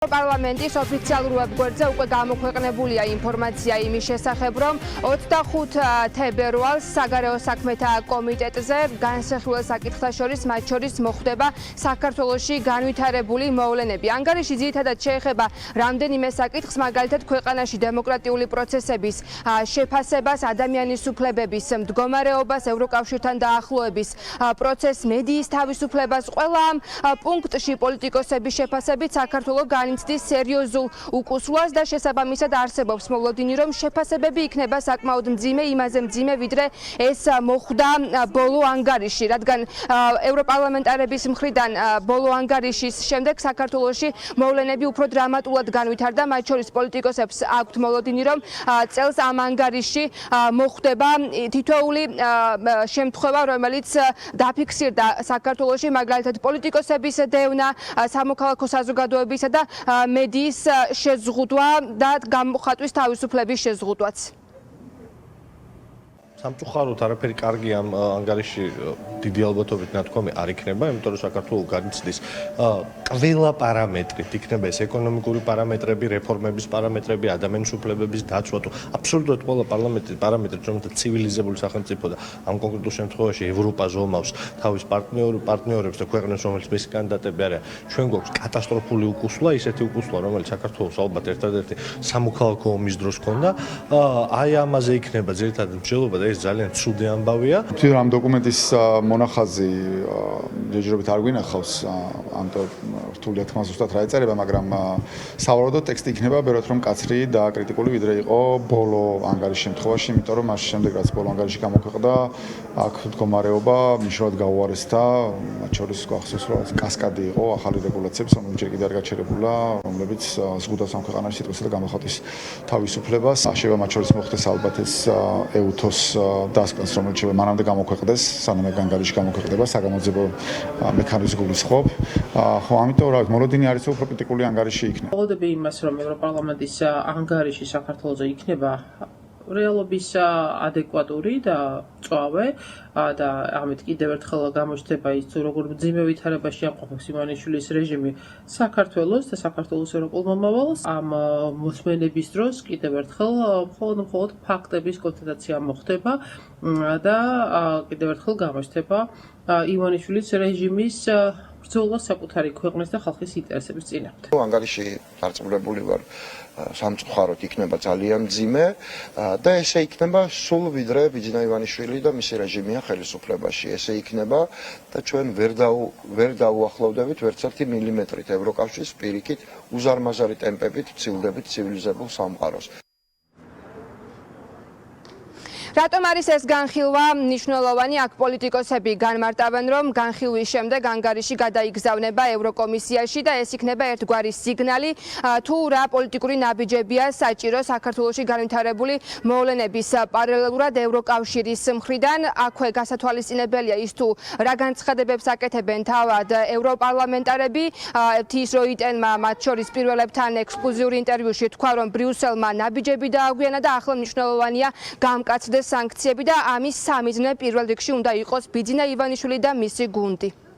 Parlamentis ოფიციალურ ვებგვერდზე უკვე გამოქვეყნებულია ინფორმაცია იმის შესახებ, რომ 25 თებერვალს საგარეო საქმეთა კომიტეტზე განსახილველ საკითხთა შორის მათ შორის მოხდება საქართველოში განვითარებული მოვლენები. ანგარიში ძირითადად შეეხება რამდენიმე საკითხს, მაგალითად ქვეყანაში დემოკრატიული პროცესების შეფასებას, ადამიანის უფლებების მდგომარეობას, ევროკავშირთან დაახლოების პროცესს, მედიის თავისუფლებას. ყველა ამ პუნქტში პოლიტიკოსების შეფასებით საქართველოს განიცდის სერიოზულ უკუსლვას და შესაბამისად არსებობს მოლოდინი, რომ შეფასებები იქნება საკმაოდ მძიმე, იმაზე მძიმე, ვიდრე ეს მოხდა ბოლო ანგარიში, რადგან ევროპარლამენტარების მხრიდან ბოლო ანგარიშის შემდეგ საქართველოში მოვლენები უფრო დრამატულად განვითარდა, მათ შორის პოლიტიკოსებს აქვთ მოლოდინი, რომ წელს ამ ანგარიში მოხდება თითოეული შემთხვევა, რომელიც დაფიქსირდა საქართველოში, მაგალითად პოლიტიკოსების დევნა, სამოქალაქო საზოგადოებისა და მედიის შეზღუდვა და გამოხატვის თავისუფლების შეზღუდვაც. სამწუხაროდ არაფერი კარგი ამ ანგარიში დიდი ალბათობით ნათქვამი არ იქნება, იმიტომ რომ საქართველოს განიცდის ყველა პარამეტრით, იქნება ეს ეკონომიკური პარამეტრები, რეფორმების პარამეტრები, ადამიანის უფლებების დაცვა, აბსოლუტურად ყველა პარამეტრით, რომელთა ცივილიზებული სახელმწიფო და ამ კონკრეტულ შემთხვევაში ევროპა ზომავს თავის პარტნიორებს და ქვეყნებს, რომელიც მისი კანდიდატები არიან, ჩვენ გვაქვს კატასტროფული უკუსლა, ისეთი უკუსლა, რომელიც საქართველოს ალბათ ერთადერთი სამოქალაქო ომის დროს ჰქონდა. აი ამაზე იქნება ძირითადად მსჯელობა და ეს ძალიან ცუდი ამბავია. ამ დოკუმენტის მონახაზი ჯერჯერობით არ გვინახავს, ამიტომ რთულია თქმა ზუსტად რა ეწერება, მაგრამ სავარაუდოდ ტექსტი იქნება ბევრად რომ კაცრი და კრიტიკული ვიდრე იყო ბოლო ანგარიშის შემთხვევაში, იმიტომ რომ მას შემდეგ რაც ბოლო ანგარიში გამოქვეყნდა, აქ მდგომარეობა მნიშვნელოვნად გაუარესდა, მათ შორის გახსოვს რომ კასკადი იყო ახალი რეგულაციების, რომელიც ჯერ კიდევ არ გაჩერებულა, რომლებიც ზღუდავს ამ ქვეყანაში სიტყვასა და გამოხატვის თავისუფლებას. შეიძლება მათ შორის მოხდეს ალბათ ეს ეუთოს დასკვნას, რომელიც მანამდე გამოქვეყნდეს, სანამ ანგარიში გამოქვეყნდება, საგამოძიებო მექანიზმი გულისხმობ. ხო, ამიტომ რა ვიცი, მოლოდინი არის უფრო კრიტიკული ანგარიში იქნება. მოლოდები იმას, რომ ევროპარლამენტის ანგარიში საქართველოზე იქნება რეალობის ადეკვატური და წვავე და ამით კიდევ ერთხელ გამოჩნდება ის, როგორ მძიმე ვითარებაში ამყოფებს ივანიშვილის რეჟიმი საქართველოს და საქართველოს ევროპულ მომავალს. ამ მოსმენების დროს კიდევ ერთხელ მხოლოდ ფაქტების კონსტატაცია მოხდება და კიდევ ერთხელ გამოჩნდება ივანიშვილის რეჟიმის ბრძოლა საკუთარი ქვეყნის და ხალხის ინტერესების წინააღმდეგ. ანგარიში დარწმუნებული ვარ, სამწუხაროდ იქნება ძალიან მძიმე და ესე იქნება სულ ვიდრე ბიძინა ივანიშვილი და მისი რეჟიმია ხელისუფლებაში. ესე იქნება და ჩვენ ვერ დაუახლოვდებით ვერცერთი მილიმეტრით ევროკავშირის პირიქით უზარმაზარი ტემპებით ვცილდებით ცივილიზებულ სამყაროს. რატომ არის ეს განხილვა მნიშვნელოვანი? აქ პოლიტიკოსები განმარტავენ, რომ განხილვის შემდეგ ანგარიში გადაიგზავნება ევროკომისიაში და ეს იქნება ერთგვარი სიგნალი, თუ რა პოლიტიკური ნაბიჯებია საჭირო საქართველოში განვითარებული მოვლენების პარალელურად ევროკავშირის მხრიდან. აქვე გასათვალისწინებელია ის, თუ რა განცხადებებს აკეთებენ თავად ევროპარლამენტარები. თის როიტენმა მათ შორის პირველებთან ექსკლუზიური ინტერვიუში თქვა, რომ ბრიუსელმა ნაბიჯები დააგვიანა და ახლა მნიშვნელოვანია გამკაცდეს სანქციები და ამის სამიზნე პირველ რიგში უნდა იყოს ბიძინა ივანიშვილი და მისი გუნდი.